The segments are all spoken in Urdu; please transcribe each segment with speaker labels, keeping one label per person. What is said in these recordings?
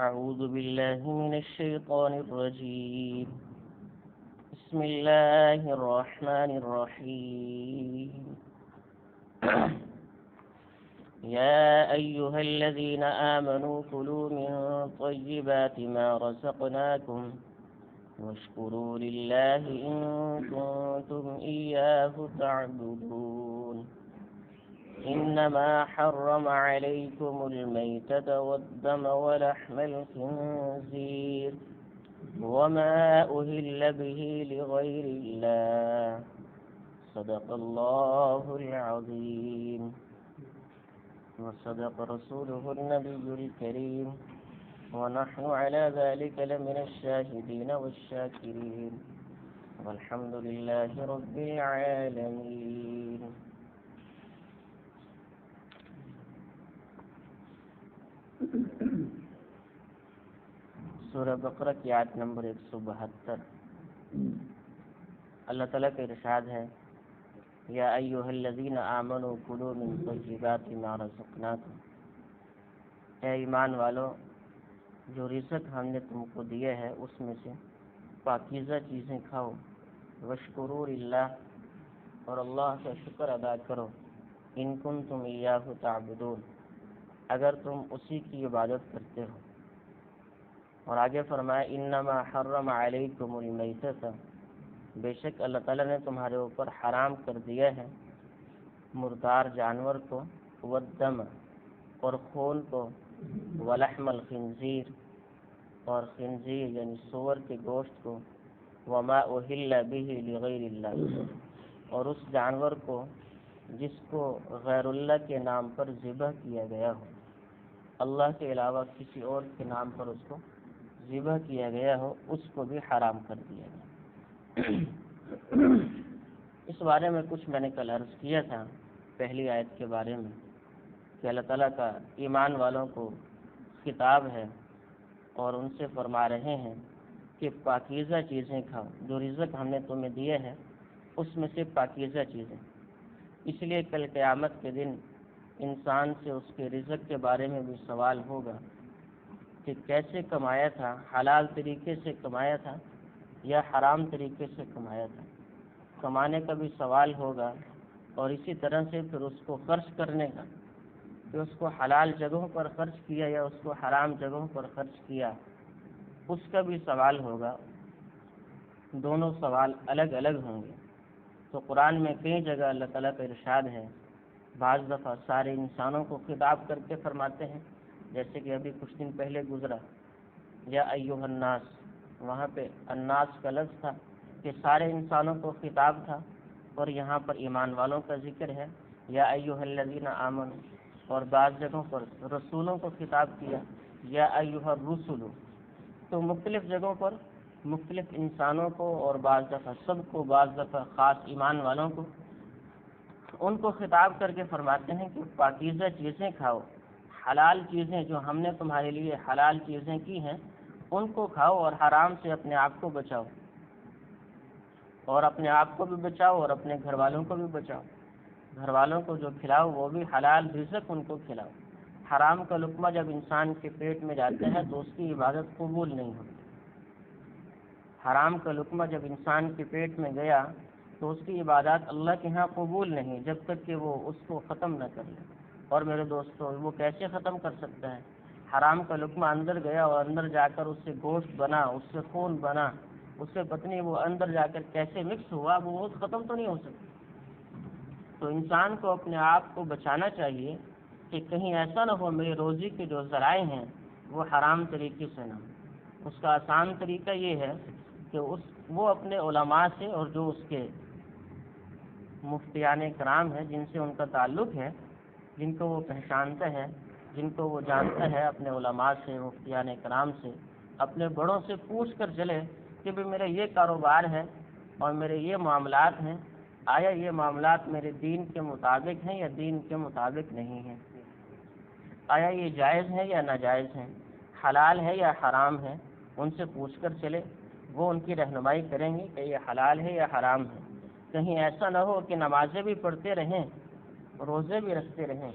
Speaker 1: أعوذ بالله من الشيطان الرجيم. بسم الله الرحمن الرحيم. يا أيها الذين آمنوا كلوا من طيبات ما رزقناكم واشكروا لله إن كنتم إياه تعبدون. إنما حرم عليكم الميتة والدم ولحم الخنزير وما أهل به لغير الله. صدق الله العظيم وصدق رسوله النبي الكريم ونحن على ذلك لمن الشاهدين والشاكرين والحمد لله رب العالمين. سورہ بقرہ کی آیت نمبر 172. اللہ تعالیٰ کا ارشاد ہے یا ایھا الذین آمنوا کلوا من طیبات ما رزقناکم. اے ایمان والو، جو رزق ہم نے تم کو دیے ہے اس میں سے پاکیزہ چیزیں کھاؤ. واشکروا للہ، اور اللہ کا شکر ادا کرو. ان کنتم ایاہ تعبدون، اگر تم اسی کی عبادت کرتے ہو. اور آگے فرمایا انما حرم علیکم المیتۃ، بے شک اللہ تعالیٰ نے تمہارے اوپر حرام کر دیا ہے مردار جانور کو، والدم، اور خون کو، ولحم الخنزیر، اور خنزیر یعنی سور کے گوشت کو، وما اہل به لغیر اللہ، اور اس جانور کو جس کو غیر اللہ کے نام پر ذبح کیا گیا ہو، اللہ کے علاوہ کسی اور کے نام پر اس کو ذبح کیا گیا ہو، اس کو بھی حرام کر دیا گیا. اس بارے میں کچھ میں نے کل عرض کیا تھا پہلی آیت کے بارے میں کہ اللہ تعالیٰ کا ایمان والوں کو خطاب ہے اور ان سے فرما رہے ہیں کہ پاکیزہ چیزیں کھاؤ. جو رزق ہم نے تمہیں دیے ہے اس میں سے پاکیزہ چیزیں. اس لیے کل قیامت کے دن انسان سے اس کے رزق کے بارے میں بھی سوال ہوگا کہ کیسے کمایا تھا، حلال طریقے سے کمایا تھا یا حرام طریقے سے کمایا تھا. کمانے کا بھی سوال ہوگا اور اسی طرح سے پھر اس کو خرچ کرنے کا، کہ اس کو حلال جگہوں پر خرچ کیا یا اس کو حرام جگہوں پر خرچ کیا، اس کا بھی سوال ہوگا. دونوں سوال الگ الگ ہوں گے. تو قرآن میں کئی جگہ اللہ تعالیٰ کا ارشاد ہے. بعض دفعہ سارے انسانوں کو خطاب کر کے فرماتے ہیں، جیسے کہ ابھی کچھ دن پہلے گزرا یا ایھا الناس، وہاں پہ الناس کا لفظ تھا کہ سارے انسانوں کو خطاب تھا. اور یہاں پر ایمان والوں کا ذکر ہے یا ایھا الذین آمنوا. اور بعض جگہوں پر رسولوں کو خطاب کیا یا ایھا الرسل. تو مختلف جگہوں پر مختلف انسانوں کو اور بعض دفعہ سب کو، بعض دفعہ خاص ایمان والوں کو، ان کو خطاب کر کے فرماتے ہیں کہ پاکیزہ چیزیں کھاؤ. حلال چیزیں جو ہم نے تمہارے لیے حلال چیزیں کی ہیں ان کو کھاؤ اور حرام سے اپنے آپ کو بچاؤ. اور اپنے آپ کو بھی بچاؤ اور اپنے گھر والوں کو بھی بچاؤ. گھر والوں کو جو کھلاؤ وہ بھی حلال رزق ان کو کھلاؤ. حرام کا لقمہ جب انسان کے پیٹ میں جاتا ہے تو اس کی عبادت قبول نہیں ہوتی. حرام کا لقمہ جب انسان کے پیٹ میں گیا تو اس کی عبادات اللہ کے ہاں قبول نہیں جب تک کہ وہ اس کو ختم نہ کر لے. اور میرے دوستو، وہ کیسے ختم کر سکتا ہے؟ حرام کا لقمہ اندر گیا اور اندر جا کر اس سے گوشت بنا، اس سے خون بنا، اس سے پتنی وہ اندر جا کر کیسے مکس ہوا، وہ ختم تو نہیں ہو سکتا. تو انسان کو اپنے آپ کو بچانا چاہیے کہ کہیں ایسا نہ ہو میری روزی کے جو ذرائع ہیں وہ حرام طریقے سے نہ ہو. اس کا آسان طریقہ یہ ہے کہ وہ اپنے علماء سے، اور جو اس کے مفتیان کرام ہیں جن سے ان کا تعلق ہے، جن کو وہ پہچانتا ہے، جن کو وہ جانتا ہے، اپنے علماء سے، مفتیان کرام سے، اپنے بڑوں سے پوچھ کر چلے کہ بھی میرا یہ کاروبار ہے اور میرے یہ معاملات ہیں، آیا یہ معاملات میرے دین کے مطابق ہیں یا دین کے مطابق نہیں ہیں؟ آیا یہ جائز ہے یا ناجائز ہیں؟ حلال ہے یا حرام ہے؟ ان سے پوچھ کر چلے. وہ ان کی رہنمائی کریں گے کہ یہ حلال ہے یا حرام ہے. کہیں ایسا نہ ہو کہ نمازیں بھی پڑھتے رہیں، روزے بھی رکھتے رہیں،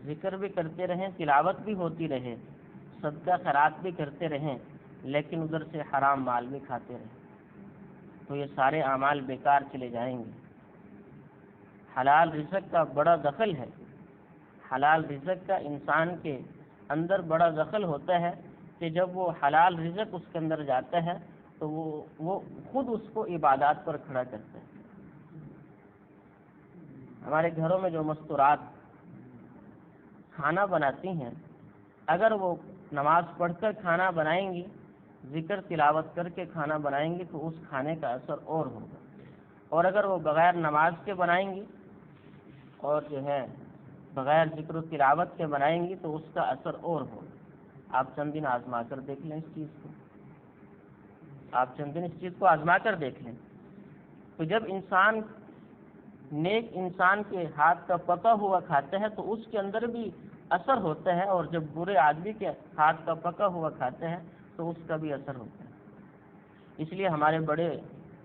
Speaker 1: ذکر بھی کرتے رہیں، تلاوت بھی ہوتی رہے، صدقہ خیرات بھی کرتے رہیں لیکن ادھر سے حرام مال بھی کھاتے رہیں تو یہ سارے اعمال بیکار چلے جائیں گے۔ حلال رزق کا بڑا دخل ہے، حلال رزق کا انسان کے اندر بڑا دخل ہوتا ہے کہ جب وہ حلال رزق اس کے اندر جاتا ہے تو وہ خود اس کو عبادات پر کھڑا کرتا ہے۔ ہمارے گھروں میں جو مستورات کھانا بناتی ہیں، اگر وہ نماز پڑھ کر کھانا بنائیں گی، ذکر تلاوت کر کے کھانا بنائیں گی تو اس کھانے کا اثر اور ہوگا، اور اگر وہ بغیر نماز کے بنائیں گی اور جو ہے بغیر ذکر و تلاوت کے بنائیں گی تو اس کا اثر اور ہوگا۔ آپ چند دن آزما کر دیکھ لیں اس چیز کو، آپ چند دن اس چیز کو آزما کر دیکھ لیں۔ تو جب انسان نیک انسان کے ہاتھ کا پکا ہوا کھاتا ہے تو اس کے اندر بھی اثر ہوتا ہے، اور جب برے آدمی کے ہاتھ کا پکا ہوا کھاتے ہیں تو اس کا بھی اثر ہوتا ہے۔ اس لیے ہمارے بڑے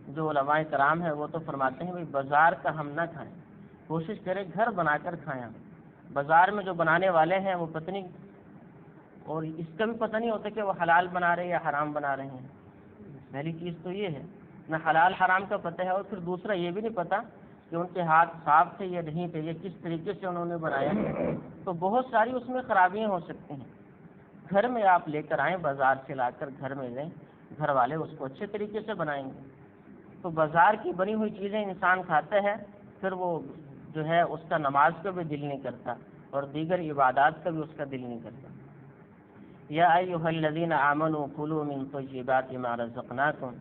Speaker 1: جو علماء کرام ہیں وہ تو فرماتے ہیں بھائی بازار کا ہم نہ کھائیں، کوشش کریں گھر بنا کر کھائیں۔ بازار میں جو بنانے والے ہیں وہ پتہ نہیں، اور اس کا بھی پتہ نہیں ہوتا کہ وہ حلال بنا رہے ہیں یا حرام بنا رہے ہیں۔ پہلی چیز تو یہ ہے، نہ حلال حرام کا پتہ ہے، اور پھر دوسرا یہ بھی نہیں پتہ کہ ان کے ہاتھ صاف تھے یا نہیں تھے، یا کس طریقے سے انہوں نے بنایا، تو بہت ساری اس میں خرابیاں ہو سکتی ہیں۔ گھر میں آپ لے کر آئیں، بازار سے لا کر گھر میں لیں، گھر والے اس کو اچھے طریقے سے بنائیں گے۔ تو بازار کی بنی ہوئی چیزیں انسان کھاتا ہے، پھر وہ جو ہے اس کا نماز کا بھی دل نہیں کرتا اور دیگر عبادات کا بھی اس کا دل نہیں کرتا۔ یا ایھا الذین آمنوا کلوا من طیبات ما رزقناکم،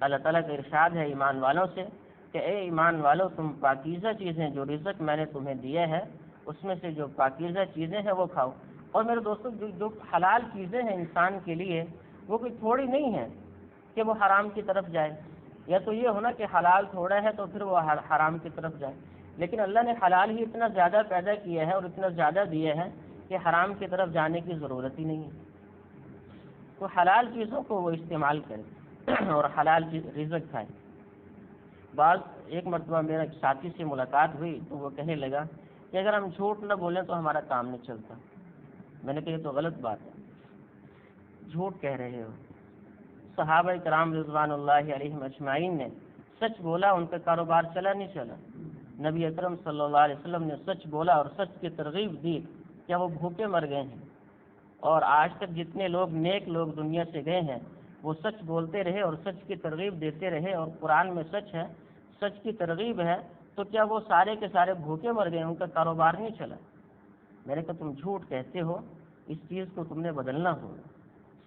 Speaker 1: اللہ تعالیٰ کا ارشاد ہے ایمان والوں سے کہ اے ایمان والو، تم پاکیزہ چیزیں جو رزق میں نے تمہیں دیا ہے اس میں سے جو پاکیزہ چیزیں ہیں وہ کھاؤ۔ اور میرے دوستو، جو حلال چیزیں ہیں انسان کے لیے وہ کوئی تھوڑی نہیں ہیں کہ وہ حرام کی طرف جائے، یا تو یہ ہونا کہ حلال تھوڑا ہے تو پھر وہ حرام کی طرف جائے، لیکن اللہ نے حلال ہی اتنا زیادہ پیدا کیا ہے اور اتنا زیادہ دیا ہے کہ حرام کی طرف جانے کی ضرورت ہی نہیں ہے۔ تو حلال چیزوں کو وہ استعمال کرے اور حلال رزق کھائے۔ ایک مرتبہ میرا ایک ساتھی سے ملاقات ہوئی تو وہ کہنے لگا کہ اگر ہم جھوٹ نہ بولیں تو ہمارا کام نہیں چلتا۔ میں نے کہا یہ تو غلط بات ہے، جھوٹ کہہ رہے ہو۔ صحابہ کرام رضوان اللہ علیہم اجمعین نے سچ بولا، ان کا کاروبار چلا نہیں چلا۔ نبی اکرم صلی اللہ علیہ وسلم نے سچ بولا اور سچ کی ترغیب دی، کیا وہ بھوکے مر گئے ہیں؟ اور آج تک جتنے لوگ نیک لوگ دنیا سے گئے ہیں وہ سچ بولتے رہے اور سچ کی ترغیب دیتے رہے، اور قرآن میں سچ ہے، سچ کی ترغیب ہے، تو کیا وہ سارے کے سارے بھوکے مر گئے، ان کا کاروبار نہیں چلا؟ میں نے کہا تم جھوٹ کہتے ہو، اس چیز کو تم نے بدلنا ہوگا۔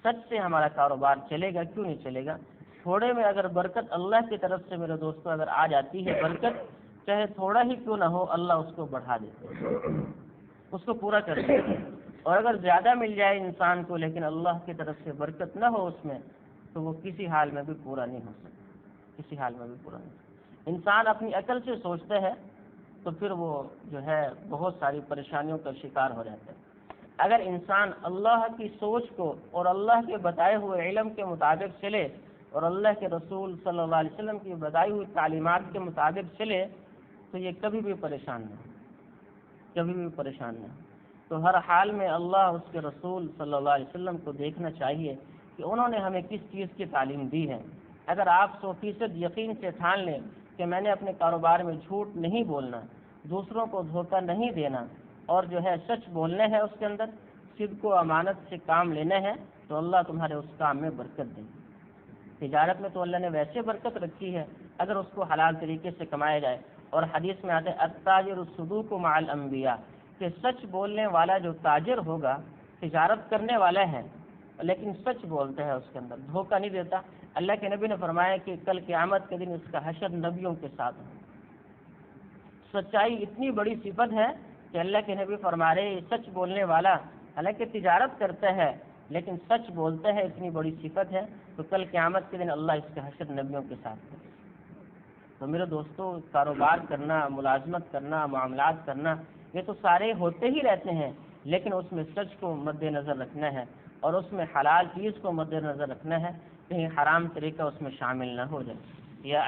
Speaker 1: سچ سے ہمارا کاروبار چلے گا، کیوں نہیں چلے گا؟ تھوڑے میں اگر برکت اللہ کی طرف سے میرے دوستو اگر آ جاتی ہے، برکت چاہے تھوڑا ہی کیوں نہ ہو، اللہ اس کو بڑھا دیتے ہیں، اس کو پورا کر دیتے ہیں۔ اور اگر زیادہ مل جائے انسان کو لیکن اللہ کی طرف سے برکت نہ ہو اس میں، تو وہ کسی حال میں بھی پورا نہیں ہو سکتا، کسی حال میں بھی پورا نہیں ہو سکتا۔ انسان اپنی عقل سے سوچتا ہے تو پھر وہ جو ہے بہت ساری پریشانیوں کا شکار ہو جاتا ہے۔ اگر انسان اللہ کی سوچ کو اور اللہ کے بتائے ہوئے علم کے مطابق چلے اور اللہ کے رسول صلی اللہ علیہ وسلم کی بتائی ہوئی تعلیمات کے مطابق چلے تو یہ کبھی بھی پریشان نہ ہو، کبھی بھی پریشان نہ ہو۔ تو ہر حال میں اللہ اس کے رسول صلی اللہ علیہ وسلم کو دیکھنا چاہیے کہ انہوں نے ہمیں کس چیز کی تعلیم دی ہے۔ اگر آپ 100% یقین سے ٹھان لیں کہ میں نے اپنے کاروبار میں جھوٹ نہیں بولنا، دوسروں کو دھوکہ نہیں دینا، اور جو ہے سچ بولنا ہے، اس کے اندر صدق و امانت سے کام لینا ہے، تو اللہ تمہارے اس کام میں برکت دے گی۔ تجارت میں تو اللہ نے ویسے برکت رکھی ہے اگر اس کو حلال طریقے سے کمایا جائے، اور حدیث میں آتے ہیں التاجر الصدوق مع الانبیاء، کہ سچ بولنے والا جو تاجر ہوگا، تجارت کرنے والا ہے لیکن سچ بولتا ہے، اس کے اندر دھوکہ نہیں دیتا۔ اللہ کے نبی نے فرمایا کہ کل قیامت کے دن اس کا حشر نبیوں کے ساتھ ہے۔ سچائی اتنی بڑی صفت ہے کہ اللہ کے نبی فرما رہے سچ بولنے والا حالانکہ تجارت کرتا ہے لیکن سچ بولتا ہے، اتنی بڑی صفت ہے، تو کل قیامت کے دن اللہ اس کا حشر نبیوں کے ساتھ ہے۔ تو میرے دوستو، کاروبار کرنا، ملازمت کرنا، معاملات کرنا، یہ تو سارے ہوتے ہی رہتے ہیں، لیکن اس میں سچ کو مد نظر رکھنا ہے اور اس میں حلال چیز کو مد نظر رکھنا ہے، کہیں حرام طریقہ اس میں شامل نہ ہو جائے۔ یا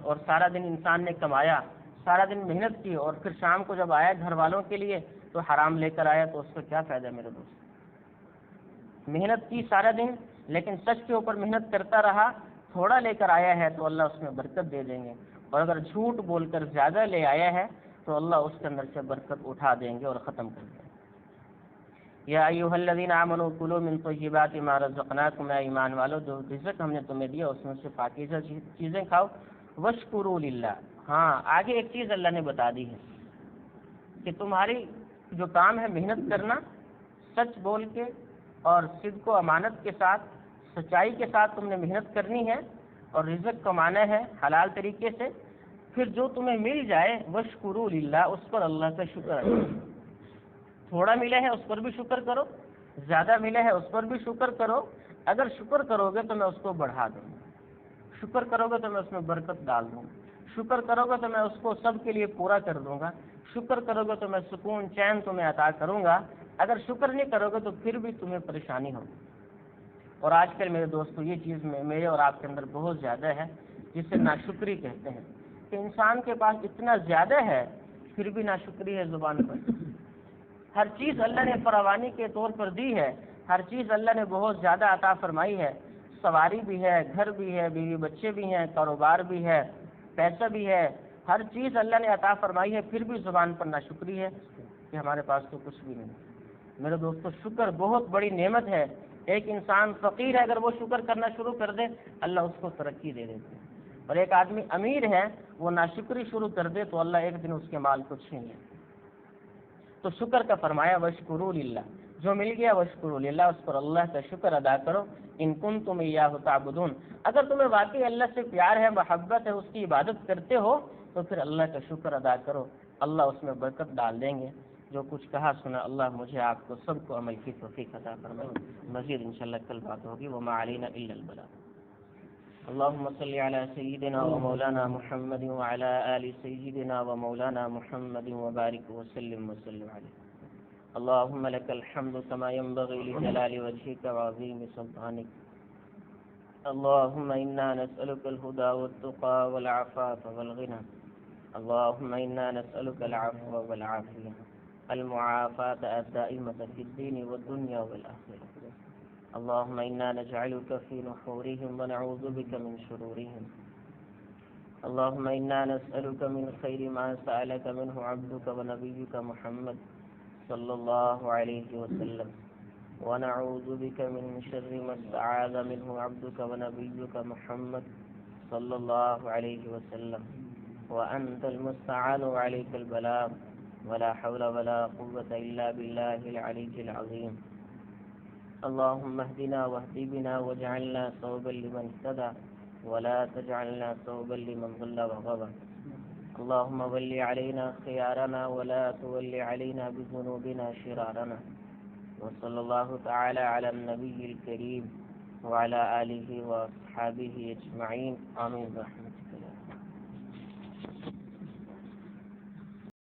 Speaker 1: اور سارا دن انسان نے کمایا، سارا دن محنت کی، اور پھر شام کو جب آیا گھر والوں کے لیے تو حرام لے کر آیا، تو اس کا کیا فائدہ میرے دوست؟ محنت کی سارا دن لیکن سچ کے اوپر محنت کرتا رہا، تھوڑا لے کر آیا ہے تو اللہ اس میں برکت دے دیں گے، اور اگر جھوٹ بول کر زیادہ لے آیا ہے تو اللہ اس کے اندر سے برکت اٹھا دیں گے اور ختم کر دیں گے۔ یا ایھا الذین آمنوا کلوا من طیبات ما رزقناکم، اے ایمان والو جو رزق ہم نے تمہیں دیا اس میں سے پاکیزہ چیزیں کھاؤ، واشکروا للہ۔ ہاں آگے ایک چیز اللہ نے بتا دی ہے کہ تمہاری جو کام ہے محنت کرنا، سچ بول کے اور صدق و امانت کے ساتھ، سچائی کے ساتھ تم نے محنت کرنی ہے، اور رزق کمانا ہے حلال طریقے سے، پھر جو تمہیں مل جائے واشکروا للہ، اس پر اللہ کا شکر ادا کرو۔ تھوڑا ملا ہے اس پر بھی شکر کرو، زیادہ ملا ہے اس پر بھی شکر کرو، اگر شکر کرو گے تو میں اس کو بڑھا دوں گا، شکر کرو گے تو میں اس میں برکت ڈال دوں گا، شکر کرو گے تو میں اس کو سب کے لیے پورا کر دوں گا، شکر کرو گے تو میں سکون چین تمہیں عطا کروں گا، اگر شکر نہیں کرو گے تو پھر بھی تمہیں پریشانی ہوگی۔ اور آج کل میرے دوستو یہ چیز میرے اور آپ کے اندر بہت زیادہ ہے، جسے ناشکری کہتے ہیں، کہ انسان کے پاس اتنا زیادہ ہے پھر بھی ناشکری ہے زبان پر۔ ہر چیز اللہ نے فراوانی کے طور پر دی ہے، ہر چیز اللہ نے بہت زیادہ عطا فرمائی ہے، سواری بھی ہے، گھر بھی ہے، بیوی بچے بھی ہیں، کاروبار بھی ہے، پیسہ بھی ہے، ہر چیز اللہ نے عطا فرمائی ہے، پھر بھی زبان پر ناشکری ہے کہ ہمارے پاس تو کچھ بھی نہیں۔ میرے دوستو شکر بہت بڑی نعمت ہے، ایک انسان فقیر ہے اگر وہ شکر کرنا شروع کر دے اللہ اس کو ترقی دے دیتے ہیں، اور ایک آدمی امیر ہے وہ ناشکری شروع کر دے تو اللہ ایک دن اس کے مال کو چھین لے۔ تو شکر کا فرمایا واشکروا للہ، جو مل گیا واشکروا للہ، اس پر اللہ کا شکر ادا کرو، ان کنتم ایاہ تعبدون، اگر تمہیں واقعی اللہ سے پیار ہے، محبت ہے، اس کی عبادت کرتے ہو تو پھر اللہ کا شکر ادا کرو، اللہ اس میں برکت ڈال دیں گے۔ جو کچھ کہا سنا اللہ مجھے آپ کو سب کو عمل کی توفیق عطا فرمائے، مزید انشاءاللہ کل بات ہوگی، وما علینا الا البلاغ۔ اللهم صل على سيدنا ومولانا محمد وعلى آل سيدنا ومولانا محمد وبارك وسلم عليه. اللهم لك الحمد كما ينبغي لجلال وجهك وعظيم سلطانك. اللهم إنا نسألك الهدى والتقى والعفاف والغنى. اللهم إنا نسألك العفو والعافية المعافاة الدائمة في الدين والدنيا والآخرة. اللهم إنا نجعلك في نحورهم ونعوذ بك من شرورهم. اللهم إنا نسألك من خير ما سألك منه عبدك ونبيك محمد صلى الله عليه وسلم، ونعوذ بك من شر ما استعاذ منه عبدك ونبيك محمد صلى الله عليه وسلم، وأنت المستعان وعليك البلاغ، ولا حول ولا قوة إلا بالله العلي العظيم. اللهم اهدنا واهد بنا واجعلنا ثوبا لمن اهتدى ولا تجعلنا ثوبا لمن ضل وغوى. اللهم ول علينا خيارنا ولا تول علينا بذنوبنا شرارنا. وصلى الله تعالى على النبي الكريم وعلى آله وأصحابه أجمعين، آمين برحمته.